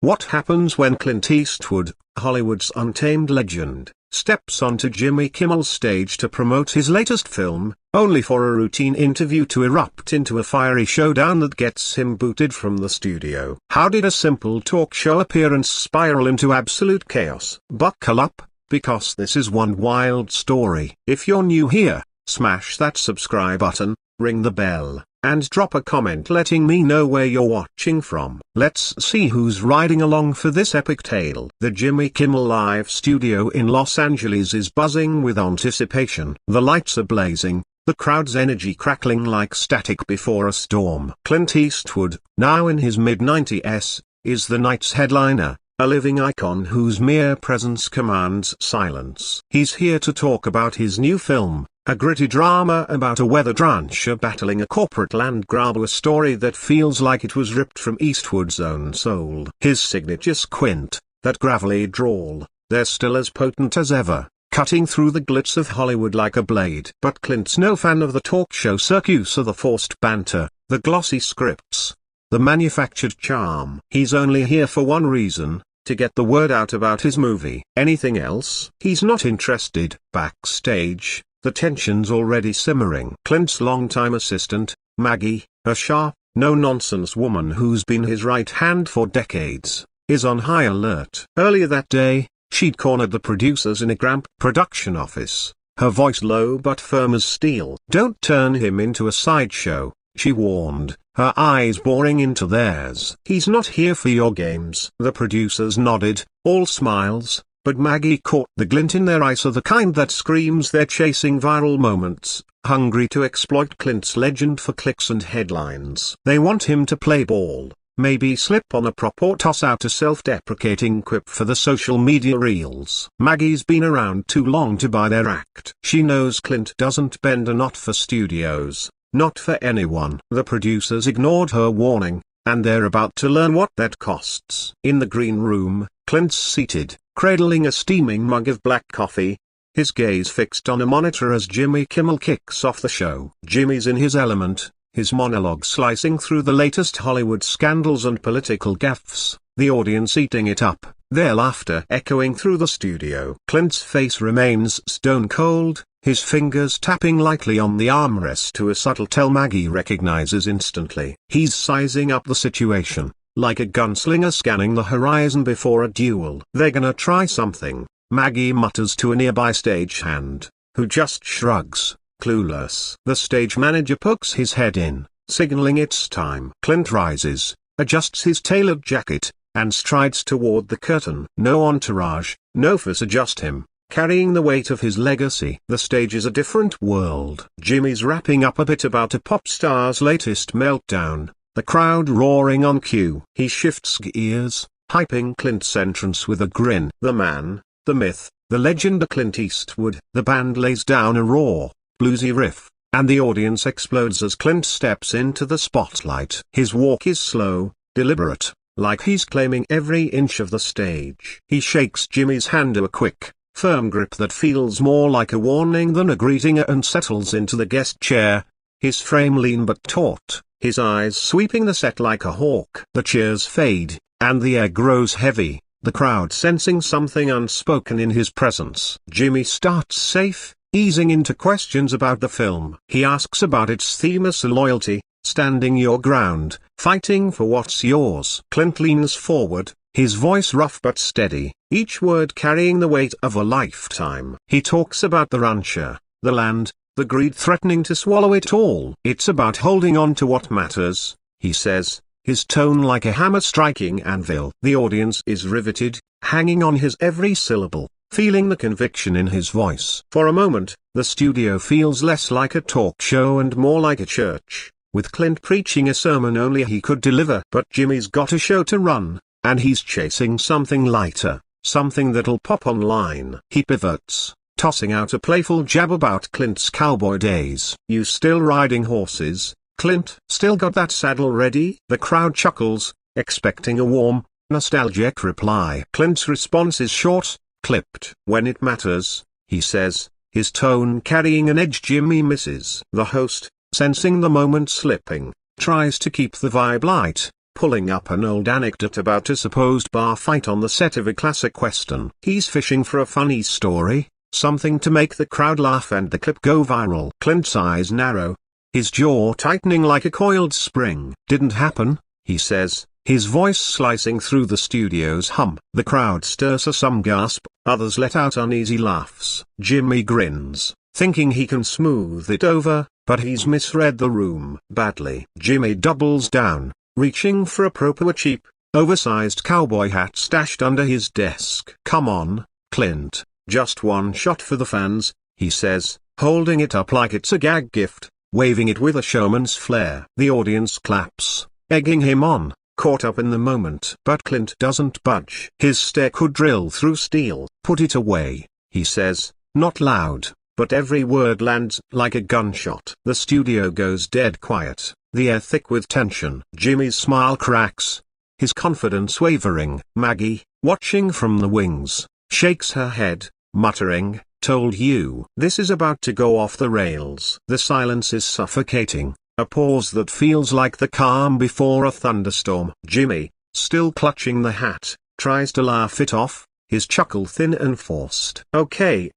What happens when Clint Eastwood, Hollywood's untamed legend, steps onto Jimmy Kimmel's stage to promote his latest film, only for a routine interview to erupt into a fiery showdown that gets him booted from the studio? How did a simple talk show appearance spiral into absolute chaos? Buckle up, because this is one wild story. If you're new here, smash that subscribe button, ring the bell, and drop a comment letting me know where you're watching from. Let's see who's riding along for this epic tale. The Jimmy Kimmel Live studio in Los Angeles is buzzing with anticipation. The lights are blazing, the crowd's energy crackling like static before a storm. Clint Eastwood, now in his mid-90s, is the night's headliner, a living icon whose mere presence commands silence. He's here to talk about his new film, a gritty drama about a weathered rancher battling a corporate land grabber, a story that feels like it was ripped from Eastwood's own soul. His signature squint, that gravelly drawl, they're still as potent as ever, cutting through the glitz of Hollywood like a blade. But Clint's no fan of the talk show circus or the forced banter, the glossy scripts, the manufactured charm. He's only here for one reason: to get the word out about his movie. Anything else, he's not interested. Backstage, the tension's already simmering. Clint's longtime assistant, Maggie, a sharp, no-nonsense woman who's been his right hand for decades, is on high alert. Earlier that day, she'd cornered the producers in a cramped production office, her voice low but firm as steel. "Don't turn him into a sideshow," she warned, her eyes boring into theirs. "He's not here for your games." The producers nodded, all smiles, but Maggie caught the glint in their eyes, of the kind that screams they're chasing viral moments, hungry to exploit Clint's legend for clicks and headlines. They want him to play ball, maybe slip on a prop or toss out a self-deprecating quip for the social media reels. Maggie's been around too long to buy their act. She knows Clint doesn't bend a knot for studios, not for anyone. The producers ignored her warning, and they're about to learn what that costs. In the green room, Clint's seated, cradling a steaming mug of black coffee, his gaze fixed on a monitor as Jimmy Kimmel kicks off the show. Jimmy's in his element, his monologue slicing through the latest Hollywood scandals and political gaffes, the audience eating it up, their laughter echoing through the studio. Clint's face remains stone cold, his fingers tapping lightly on the armrest to a subtle tell Maggie recognizes instantly. He's sizing up the situation, like a gunslinger scanning the horizon before a duel. "They're gonna try something," Maggie mutters to a nearby stagehand, who just shrugs, clueless. The stage manager pokes his head in, signaling it's time. Clint rises, adjusts his tailored jacket, and strides toward the curtain. No entourage, no fuss adjust him, carrying the weight of his legacy. The stage is a different world. Jimmy's rapping up a bit about a pop star's latest meltdown, the crowd roaring on cue. He shifts gears, hyping Clint's entrance with a grin. The man, the myth, the legend, Clint Eastwood. The band lays down a raw, bluesy riff, and the audience explodes as Clint steps into the spotlight. His walk is slow, deliberate, like he's claiming every inch of the stage. He shakes Jimmy's hand, a quick, firm grip that feels more like a warning than a greeting, and settles into the guest chair, his frame lean but taut, his eyes sweeping the set like a hawk. The cheers fade, and the air grows heavy, the crowd sensing something unspoken in his presence. Jimmy starts safe, easing into questions about the film. He asks about its themes: loyalty, standing your ground, fighting for what's yours. Clint leans forward, his voice rough but steady, each word carrying the weight of a lifetime. He talks about the rancher, the land, the greed threatening to swallow it all. "It's about holding on to what matters," he says, his tone like a hammer striking anvil. The audience is riveted, hanging on his every syllable, feeling the conviction in his voice. For a moment, the studio feels less like a talk show and more like a church, with Clint preaching a sermon only he could deliver. But Jimmy's got a show to run, and he's chasing something lighter, something that'll pop online. He pivots, tossing out a playful jab about Clint's cowboy days. "You still riding horses, Clint? Still got that saddle ready?" The crowd chuckles, expecting a warm, nostalgic reply. Clint's response is short, clipped. "When it matters," he says, his tone carrying an edge Jimmy misses. The host, sensing the moment slipping, tries to keep the vibe light, pulling up an old anecdote about a supposed bar fight on the set of a classic western. He's fishing for a funny story, something to make the crowd laugh and the clip go viral. Clint's eyes narrow, his jaw tightening like a coiled spring. "Didn't happen," he says, his voice slicing through the studio's hum. The crowd stirs, some gasp, others let out uneasy laughs. Jimmy grins, thinking he can smooth it over, but he's misread the room badly. Jimmy doubles down, reaching for a proper cheap, oversized cowboy hat stashed under his desk. "Come on, Clint, just one shot for the fans," he says, holding it up like it's a gag gift, waving it with a showman's flair. The audience claps, egging him on, caught up in the moment. But Clint doesn't budge. His stare could drill through steel. "Put it away," he says, not loud, but every word lands like a gunshot. The studio goes dead quiet, the air thick with tension. Jimmy's smile cracks, his confidence wavering. Maggie, watching from the wings, shakes her head, muttering, "Told you." This is about to go off the rails. The silence is suffocating, a pause that feels like the calm before a thunderstorm. Jimmy, still clutching the hat, tries to laugh it off, his chuckle thin and forced. Okay,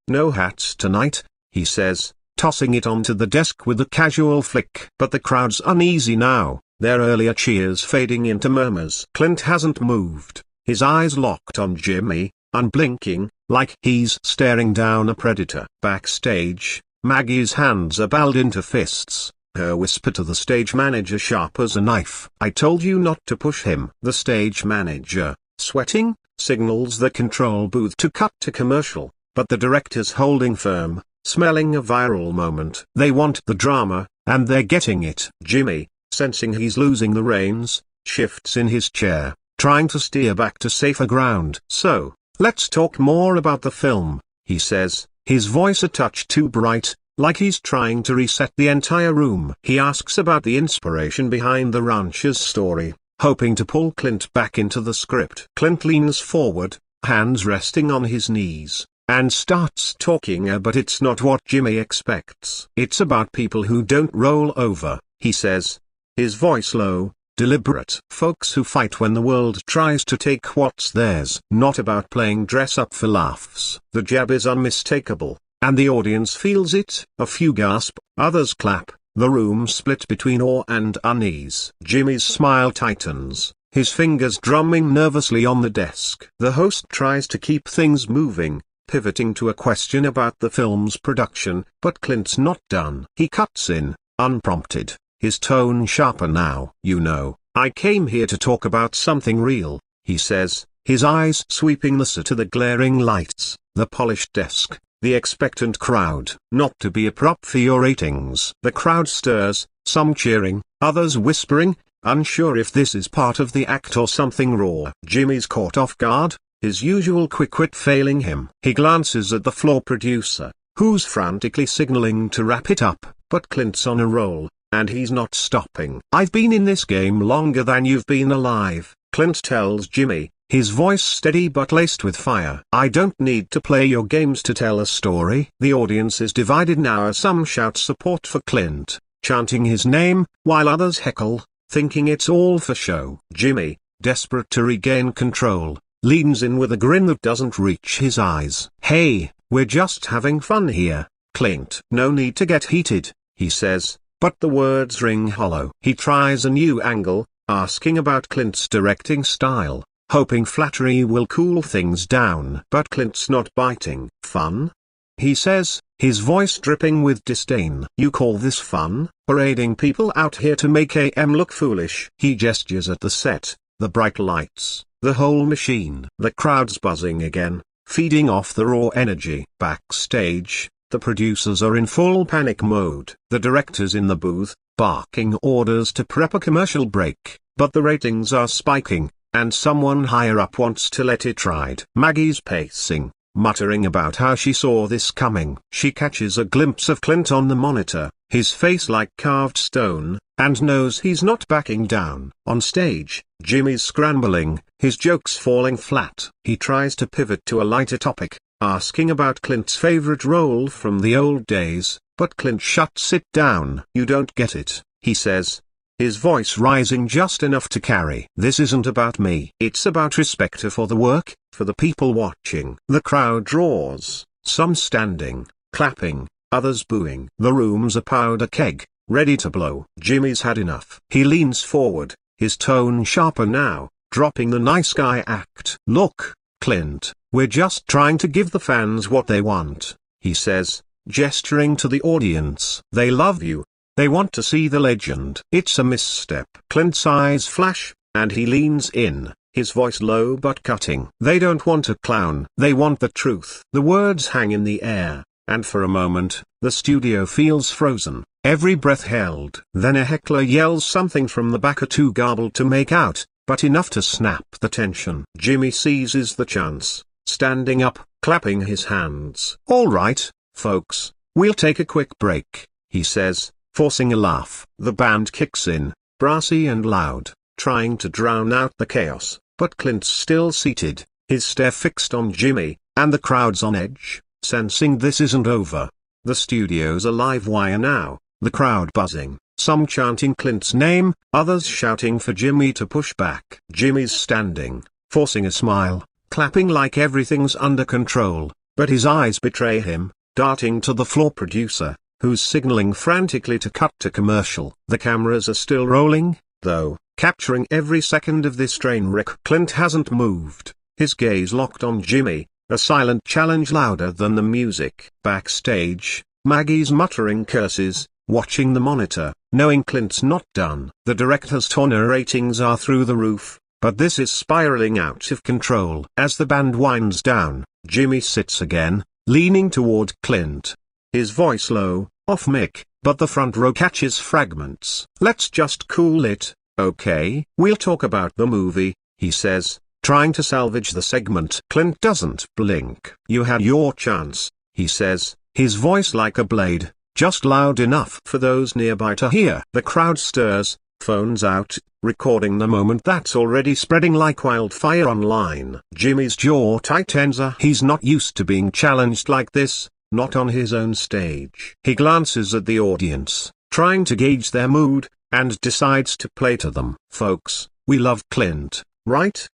no hats tonight," he says, tossing it onto the desk with a casual flick. But the crowd's uneasy now, their earlier cheers fading into murmurs. Clint hasn't moved, his eyes locked on Jimmy, unblinking, like he's staring down a predator. Backstage, Maggie's hands are balled into fists, her whisper to the stage manager sharp as a knife. "I told you not to push him." The stage manager, sweating, signals the control booth to cut to commercial, but the director's holding firm, smelling a viral moment. They want the drama, and they're getting it. Jimmy, sensing he's losing the reins, shifts in his chair, trying to steer back to safer ground. "So, let's talk more about the film," he says, his voice a touch too bright, like he's trying to reset the entire room. He asks about the inspiration behind the rancher's story, hoping to pull Clint back into the script. Clint leans forward, hands resting on his knees, and starts talking, but it's not what Jimmy expects. "It's about people who don't roll over," he says, his voice low, deliberate. "Folks who fight when the world tries to take what's theirs." Not about playing dress up for laughs. The jab is unmistakable, and the audience feels it. A few gasp, others clap, the room split between awe and unease. Jimmy's smile tightens, his fingers drumming nervously on the desk. The host tries to keep things moving, pivoting to a question about the film's production, but Clint's not done. He cuts in, unprompted, his tone sharper now. "You know, I came here to talk about something real," he says, his eyes sweeping the set to the glaring lights, the polished desk, the expectant crowd. "Not to be a prop for your ratings." The crowd stirs, some cheering, others whispering, unsure if this is part of the act or something raw. Jimmy's caught off guard, his usual quick wit failing him. He glances at the floor producer, who's frantically signaling to wrap it up, but Clint's on a roll, and he's not stopping. "I've been in this game longer than you've been alive," Clint tells Jimmy, his voice steady but laced with fire. "I don't need to play your games to tell a story." The audience is divided now as some shout support for Clint, chanting his name, while others heckle, thinking it's all for show. Jimmy, desperate to regain control, leans in with a grin that doesn't reach his eyes. "Hey, we're just having fun here, Clint." "No need to get heated," he says, but the words ring hollow. He tries a new angle, asking about Clint's directing style, hoping flattery will cool things down. But Clint's not biting. "Fun?" he says, his voice dripping with disdain. "You call this fun, parading people out here to make AM look foolish?" He gestures at the set, the bright lights, the whole machine. The crowd's buzzing again, feeding off the raw energy. Backstage, the producers are in full panic mode. The director's in the booth, barking orders to prep a commercial break, but the ratings are spiking, and someone higher up wants to let it ride. Maggie's pacing, muttering about how she saw this coming. She catches a glimpse of Clint on the monitor, his face like carved stone, and knows he's not backing down. On stage, Jimmy's scrambling, his jokes falling flat. He tries to pivot to a lighter topic, asking about Clint's favorite role from the old days, but Clint shuts it down. "You don't get it," he says, his voice rising just enough to carry. This isn't about me. It's about respect for the work, for the people watching. The crowd roars, some standing, clapping, others booing. The room's a powder keg, ready to blow. Jimmy's had enough. He leans forward, his tone sharper now, dropping the nice guy act. "Look, Clint, we're just trying to give the fans what they want," he says, gesturing to the audience. "They love you. They want to see the legend." It's a misstep. Clint's eyes flash, and he leans in, his voice low but cutting. "They don't want a clown. They want the truth." The words hang in the air, and for a moment, the studio feels frozen, every breath held. Then a heckler yells something from the back, too garbled to make out, but enough to snap the tension. Jimmy seizes the chance, standing up, clapping his hands. "All right, folks, we'll take a quick break," he says, forcing a laugh. The band kicks in, brassy and loud, trying to drown out the chaos, but Clint's still seated, his stare fixed on Jimmy, and the crowd's on edge, sensing this isn't over. The studio's a live wire now, the crowd buzzing, some chanting Clint's name, others shouting for Jimmy to push back. Jimmy's standing, forcing a smile, clapping like everything's under control, but his eyes betray him, darting to the floor producer, who's signaling frantically to cut to commercial. The cameras are still rolling, though, capturing every second of this train wreck. Clint hasn't moved, his gaze locked on Jimmy, a silent challenge louder than the music. Backstage, Maggie's muttering curses, watching the monitor, knowing Clint's not done. The director's Turner ratings are through the roof, but this is spiraling out of control. As the band winds down, Jimmy sits again, leaning toward Clint. His voice low, off mic, but the front row catches fragments. "Let's just cool it, okay? We'll talk about the movie," he says, trying to salvage the segment. Clint doesn't blink. "You had your chance," he says, his voice like a blade, just loud enough for those nearby to hear. The crowd stirs, phones out, recording the moment that's already spreading like wildfire online. Jimmy's jaw tightens. He's not used to being challenged like this. Not on his own stage. He glances at the audience, trying to gauge their mood, and decides to play to them. "Folks, we love Clint, right?"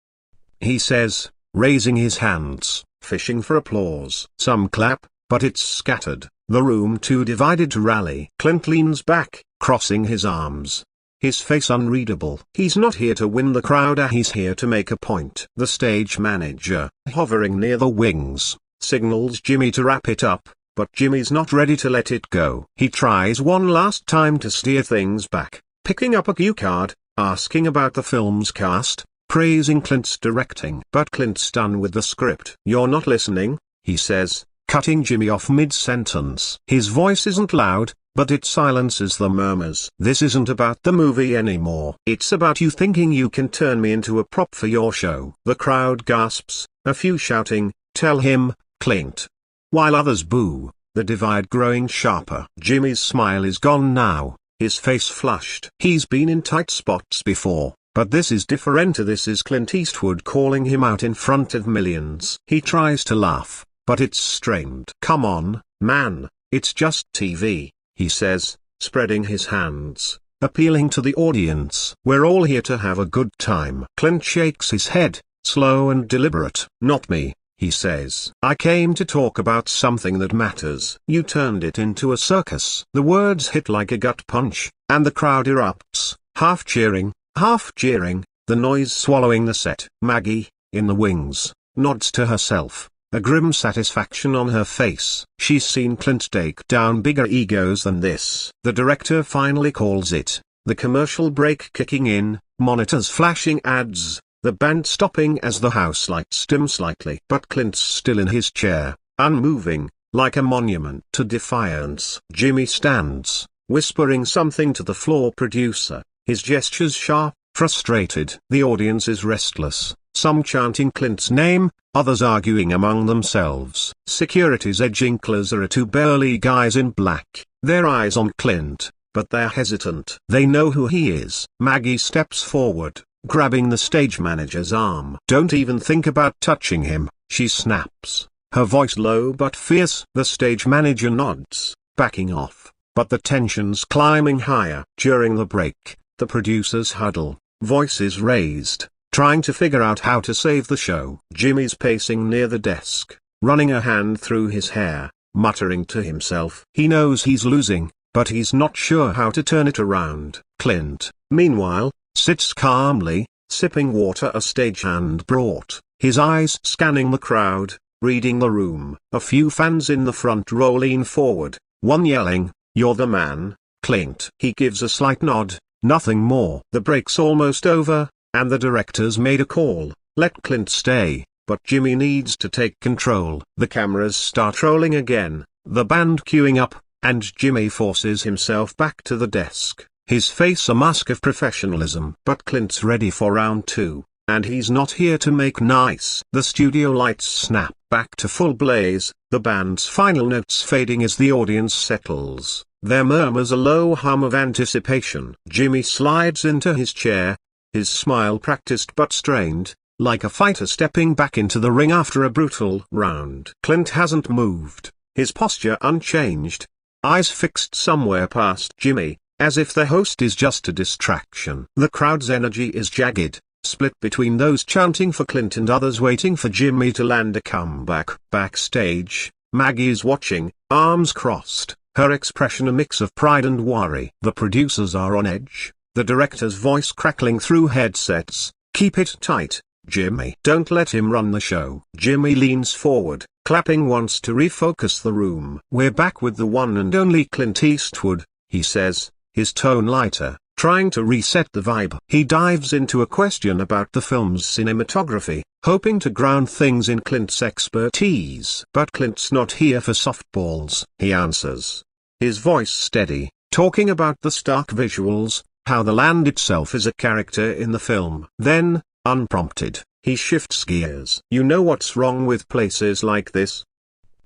he says, raising his hands, fishing for applause. Some clap, but it's scattered, the room too divided to rally. Clint leans back, crossing his arms, his face unreadable. He's not here to win the crowd, he's here to make a point. The stage manager, hovering near the wings, signals Jimmy to wrap it up, but Jimmy's not ready to let it go. He tries one last time to steer things back, picking up a cue card, asking about the film's cast, praising Clint's directing. But Clint's done with the script. "You're not listening," he says, cutting Jimmy off mid-sentence. His voice isn't loud, but it silences the murmurs. "This isn't about the movie anymore. It's about you thinking you can turn me into a prop for your show." The crowd gasps, a few shouting, "Tell him, Clint," while others boo, the divide growing sharper. Jimmy's smile is gone now, his face flushed. He's been in tight spots before, but this is different. This is Clint Eastwood calling him out in front of millions. He tries to laugh, but it's strained. "Come on, man, it's just TV," he says, spreading his hands, appealing to the audience. "We're all here to have a good time." Clint shakes his head, slow and deliberate. "Not me," he says. "I came to talk about something that matters." "You turned it into a circus." The words hit like a gut punch, and the crowd erupts, half cheering, the noise swallowing the set. Maggie, in the wings, nods to herself, a grim satisfaction on her face. She's seen Clint take down bigger egos than this. The director finally calls it, the commercial break kicking in, monitors flashing ads, the band stopping as the house lights dim slightly. But Clint's still in his chair, unmoving, like a monument to defiance. Jimmy stands, whispering something to the floor producer, his gestures sharp, frustrated. The audience is restless, some chanting Clint's name, others arguing among themselves. Security's edging closer, two burly guys in black, their eyes on Clint, but they're hesitant. They know who he is. Maggie steps forward, grabbing the stage manager's arm. "Don't even think about touching him," she snaps, her voice low but fierce. The stage manager nods, backing off, but the tension's climbing higher. During the break, The producers huddle, voices raised, trying to figure out how to save the show. Jimmy's pacing near the desk, running a hand through his hair, muttering to himself. He knows he's losing, but he's not sure how to turn it around. Clint, meanwhile, sits calmly, sipping water a stagehand brought, his eyes scanning the crowd, reading the room. A few fans in the front row lean forward, one yelling, "You're the man, Clint." He gives a slight nod, nothing more. The break's almost over, and the director's made a call: let Clint stay, but Jimmy needs to take control. The cameras start rolling again, the band queuing up, and Jimmy forces himself back to the desk, his face a mask of professionalism. But Clint's ready for round two, and he's not here to make nice. The studio lights snap back to full blaze, the band's final notes fading as the audience settles. There murmurs a low hum of anticipation. Jimmy slides into his chair, his smile practiced but strained, like a fighter stepping back into the ring after a brutal round. Clint hasn't moved, his posture unchanged, eyes fixed somewhere past Jimmy, as if the host is just a distraction. The crowd's energy is jagged, split between those chanting for Clint and others waiting for Jimmy to land a comeback. Backstage, Maggie's watching, arms crossed, her expression a mix of pride and worry. The producers are on edge, the director's voice crackling through headsets, "Keep it tight, Jimmy. Don't let him run the show." Jimmy leans forward, clapping once to refocus the room. "We're back with the one and only Clint Eastwood," he says, his tone lighter, trying to reset the vibe. He dives into a question about the film's cinematography, hoping to ground things in Clint's expertise. But Clint's not here for softballs, he answers, his voice steady, talking about the stark visuals, how the land itself is a character in the film. Then, unprompted, he shifts gears. "You know what's wrong with places like this?"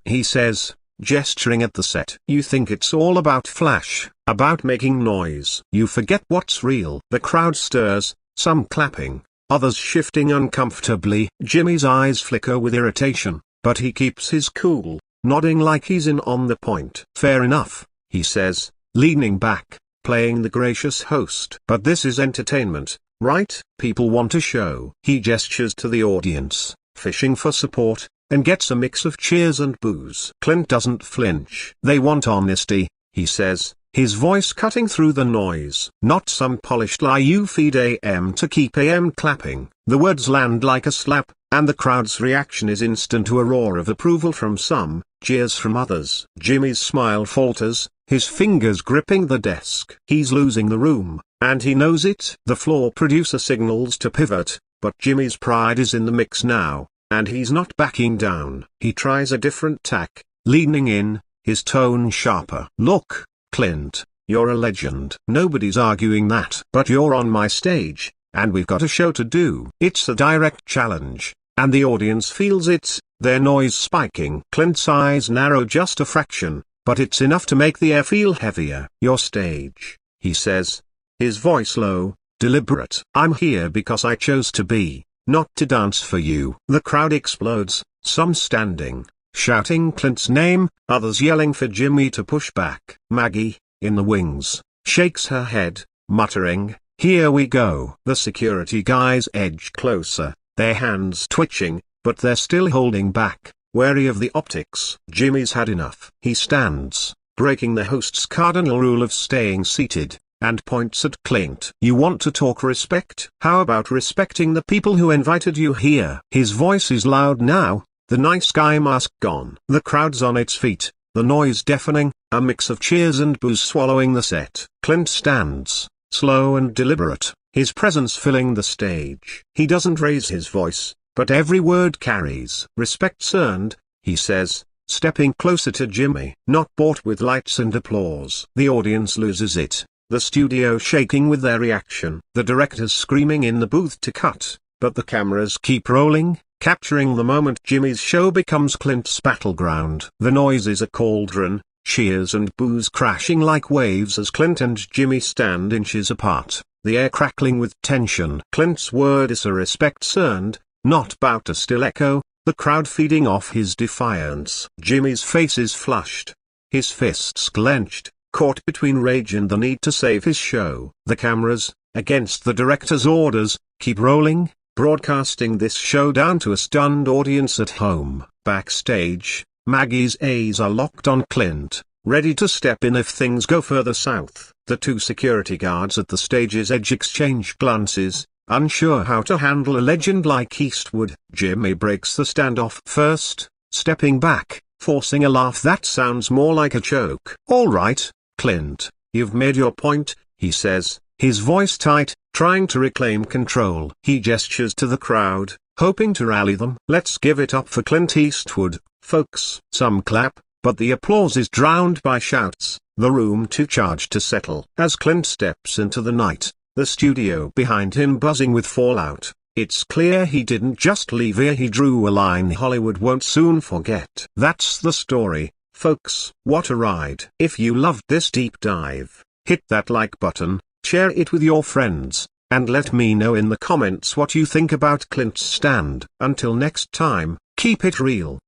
he says, gesturing at the set. "You think it's all about flash, about making noise. You forget what's real." The crowd stirs, some clapping, others shifting uncomfortably. Jimmy's eyes flicker with irritation, but he keeps his cool, nodding like he's in on the point. "Fair enough," he says, leaning back, playing the gracious host. "But this is entertainment, right? People want a show." He gestures to the audience, fishing for support, and gets a mix of cheers and boos. Clint doesn't flinch. "They want honesty," he says, his voice cutting through the noise. "Not some polished lie you feed AM to keep AM clapping." The words land like a slap, and the crowd's reaction is instant to a roar of approval from some, cheers from others. Jimmy's smile falters, his fingers gripping the desk. He's losing the room, and he knows it. The floor producer signals to pivot, but Jimmy's pride is in the mix now, and he's not backing down. He tries a different tack, leaning in, his tone sharper. "Look, Clint, you're a legend. Nobody's arguing that. But you're on my stage, and we've got a show to do." It's a direct challenge, and the audience feels it, their noise spiking. Clint's eyes narrow just a fraction, but it's enough to make the air feel heavier. "Your stage," he says, his voice low, deliberate. "I'm here because I chose to be, not to dance for you." The crowd explodes, some standing, shouting Clint's name, others yelling for Jimmy to push back. Maggie, in the wings, shakes her head, muttering, "Here we go." The security guys edge closer, their hands twitching, but they're still holding back, wary of the optics. Jimmy's had enough. He stands, breaking the host's cardinal rule of staying seated, and points at Clint. "You want to talk respect? How about respecting the people who invited you here?" His voice is loud now, the nice guy mask gone. The crowd's on its feet, the noise deafening, a mix of cheers and boos swallowing the set. Clint stands, slow and deliberate, his presence filling the stage. He doesn't raise his voice, but every word carries. "Respect's earned," he says, stepping closer to Jimmy. Not bought with lights and applause. The audience loses it, the studio shaking with their reaction. The director's screaming in the booth to cut, but the cameras keep rolling, capturing the moment Jimmy's show becomes Clint's battleground. The noise is a cauldron, cheers and boos crashing like waves as Clint and Jimmy stand inches apart, the air crackling with tension. Clint's word is a respect's earned, not bout to still echo, the crowd feeding off his defiance. Jimmy's face is flushed, his fists clenched, caught between rage and the need to save his show. The cameras, against the director's orders, keep rolling, broadcasting this showdown to a stunned audience at home. Backstage, Maggie's eyes are locked on Clint, ready to step in if things go further south. The two security guards at the stage's edge exchange glances, unsure how to handle a legend like Eastwood. Jimmy breaks the standoff first, stepping back, forcing a laugh that sounds more like a joke. "All right, Clint, you've made your point," he says, his voice tight, trying to reclaim control. He gestures to the crowd, hoping to rally them. "Let's give it up for Clint Eastwood, folks." Some clap, but the applause is drowned by shouts, the room too charged to settle. As Clint steps into the night, the studio behind him buzzing with fallout, it's clear he didn't just leave here, he drew a line Hollywood won't soon forget. That's the story, folks. What a ride. If you loved this deep dive, hit that like button, share it with your friends, and let me know in the comments what you think about Clint's stand. Until next time, keep it real.